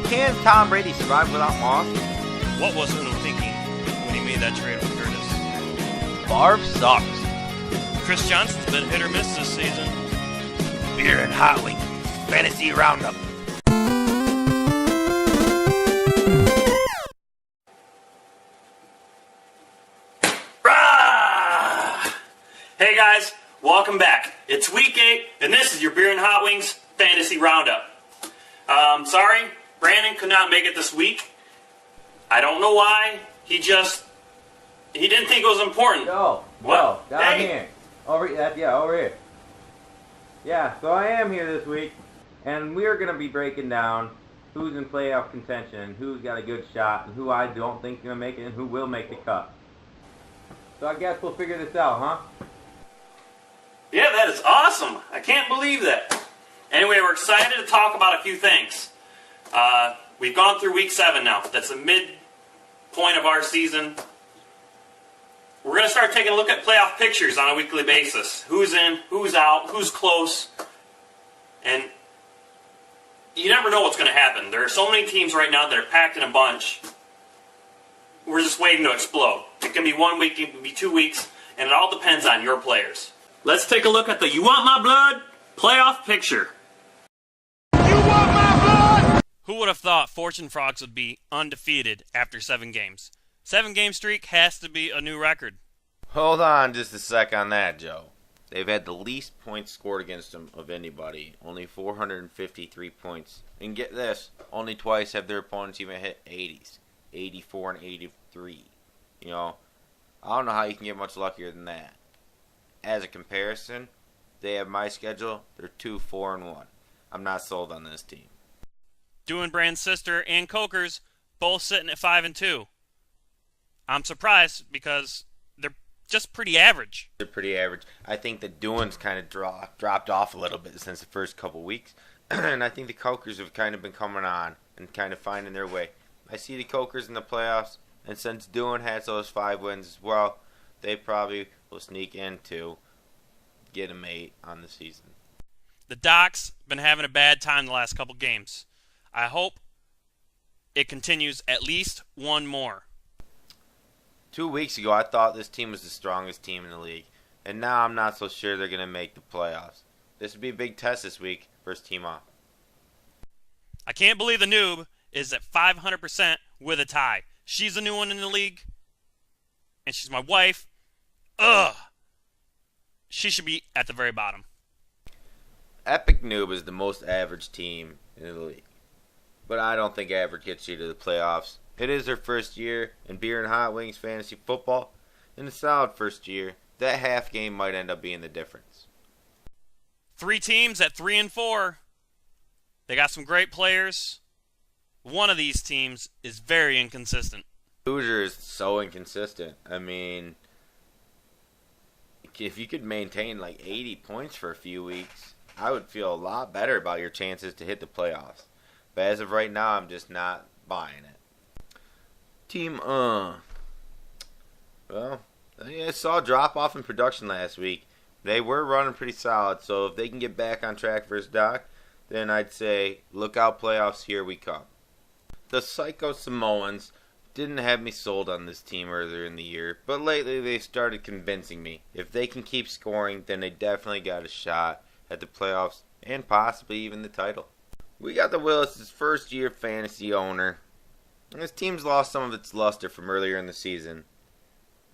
Can Tom Brady survive without Moss? What was Uno thinking when he made that trade with Curtis? Favre sucks. Chris Johnson's been hit or miss this season. Beer and Hot Wings Fantasy Roundup. Hey guys, welcome back. It's week 8, and this is your Beer and Hot Wings Fantasy Roundup. Sorry, Brandon could not make it this week. I don't know why. He didn't think it was important. No, What? down Hey. here. Over here. Yeah, so I am here this week, and we're going to be breaking down who's in playoff contention, who's got a good shot, and who I don't think is going to make it, and who will make the cut. So I guess we'll figure this out, huh? Yeah, that is awesome. I can't believe that. Anyway, we're excited to talk about a few things. We've gone through week 7 now. That's the midpoint of our season. We're going to start taking a look at playoff pictures on a weekly basis. Who's in, who's out, who's close. And you never know what's going to happen. There are so many teams right now that are packed in a bunch. We're just waiting to explode. It can be 1 week, it can be 2 weeks, and it all depends on your players. Let's take a look at the You Want My Blood playoff picture. You want my blood? Who would have thought Fortune Frogs would be undefeated after 7 games? 7-game streak has to be a new record. Hold on just a sec on that, Joe. They've had the least points scored against them of anybody. Only 453 points. And get this, only twice have their opponents even hit 80s. 84 and 83. You know, I don't know how you can get much luckier than that. As a comparison, they have my schedule. They're 2-4-1. I'm not sold on this team. Doing Brand's sister and Coker's both sitting at 5-2. I'm surprised because they're just pretty average. They're pretty average. I think the Doings kind of dropped off a little bit since the first couple weeks. And I think the Cokers have kind of been coming on and kind of finding their way. I see the Cokers in the playoffs, and since Doing has those 5 wins as well, they probably will sneak in to get an 8 on the season. The Docs been having a bad time the last couple games. I hope it continues at least one more. 2 weeks ago, I thought this team was the strongest team in the league, and now I'm not so sure they're going to make the playoffs. This will be a big test this week, first team off. I can't believe the noob is at 500% with a tie. She's the new one in the league, and she's my wife. Ugh. She should be at the very bottom. Epic Noob is the most average team in the league, but I don't think average gets you to the playoffs. It is her first year in Beer and Hot Wings Fantasy Football. In a solid first year, that half game might end up being the difference. 3 teams at 3-4. They got some great players. One of these teams is very inconsistent. Hoosier is so inconsistent. I mean, if you could maintain like 80 points for a few weeks, I would feel a lot better about your chances to hit the playoffs. But as of right now, I'm just not buying it. Team, well, I saw a drop-off in production last week. They were running pretty solid, so if they can get back on track versus Doc, then I'd say, look out, playoffs, here we come. The Psycho Samoans didn't have me sold on this team earlier in the year, but lately they started convincing me. If they can keep scoring, then they definitely got a shot at the playoffs and possibly even the title. We got the Willis' first-year fantasy owner. This team's lost some of its luster from earlier in the season.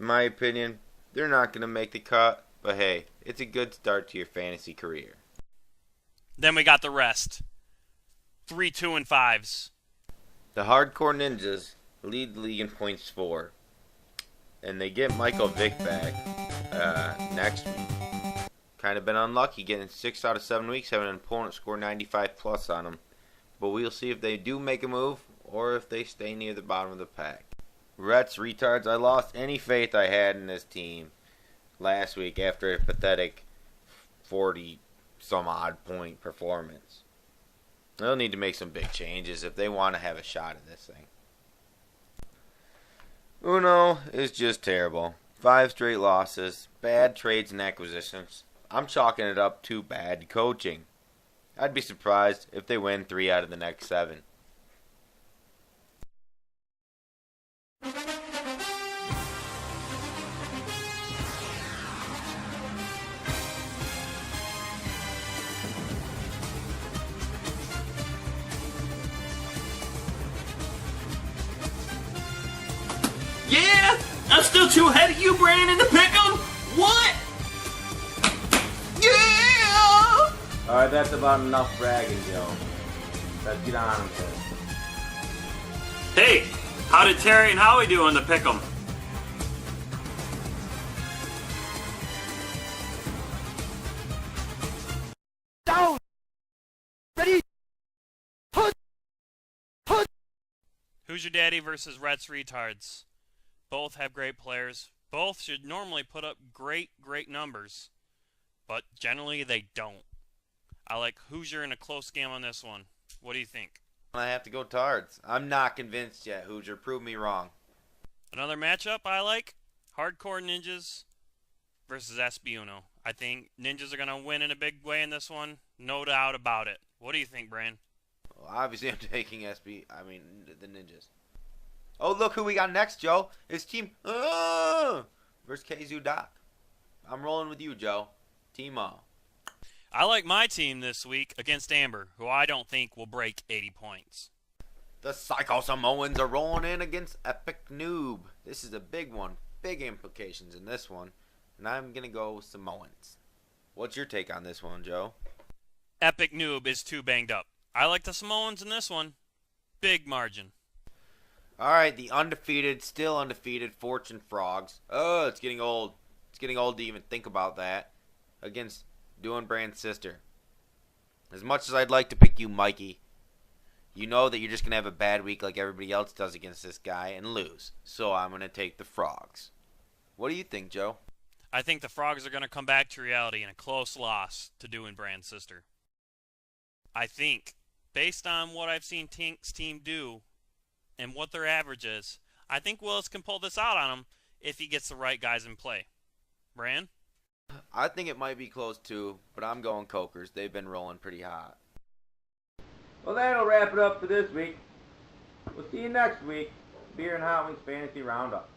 In my opinion, they're not going to make the cut, but hey, it's a good start to your fantasy career. Then we got the rest. 3-2-5s. The Hardcore Ninjas lead the league in points for, and they get Michael Vick back next week. Kind of been unlucky getting 6 out of 7 weeks having an opponent score 95 plus on them, but we'll see if they do make a move or if they stay near the bottom of the pack. Rets, retards, I lost any faith I had in this team last week after a pathetic 40-some-odd point performance. They'll need to make some big changes if they want to have a shot at this thing. Uno is just terrible. 5 straight losses, bad trades and acquisitions. I'm chalking it up to bad coaching. I'd be surprised if they win 3 out of the next 7. Yeah, I'm still too ahead of you, Brandon, to pick 'em. What? Yeah! Alright, that's about enough bragging, Joe. Let's get on with it. Hey, how did Terry and Howie do on the pick 'em? Down! Ready? Who's Your Daddy versus Rhett's Retards? Both have great players. Both should normally put up great numbers. But generally they don't. I like Hoosier in a close game on this one. What do you think? I have to go Tards. I'm not convinced yet, Hoosier. Prove me wrong. Another matchup I like, Hardcore Ninjas versus Espional. I think Ninjas are going to win in a big way in this one. No doubt about it. What do you think, Bran? Well, obviously, I'm taking the Ninjas. Oh, look who we got next, Joe. It's Team versus Kazoo Doc. I'm rolling with you, Joe. Team I like my team this week against Amber, who I don't think will break 80 points. The Psycho Samoans are rolling in against Epic Noob. This is a big one. Big implications in this one. And I'm going to go with Samoans. What's your take on this one, Joe? Epic Noob is too banged up. I like the Samoans in this one. Big margin. Alright, the still undefeated Fortune Frogs. Oh, it's getting old. It's getting old to even think about that. Against Doing Brand's sister. As much as I'd like to pick you, Mikey, you know that you're just going to have a bad week like everybody else does against this guy and lose. So I'm going to take the Frogs. What do you think, Joe? I think the Frogs are going to come back to reality in a close loss to Doing Brand's sister. I think, based on what I've seen Tink's team do and what their average is, I think Willis can pull this out on him if he gets the right guys in play. Bran? I think it might be close too, but I'm going Cokers. They've been rolling pretty hot. Well, that'll wrap it up for this week. We'll see you next week. Beer and Hot Wings Fantasy Roundup.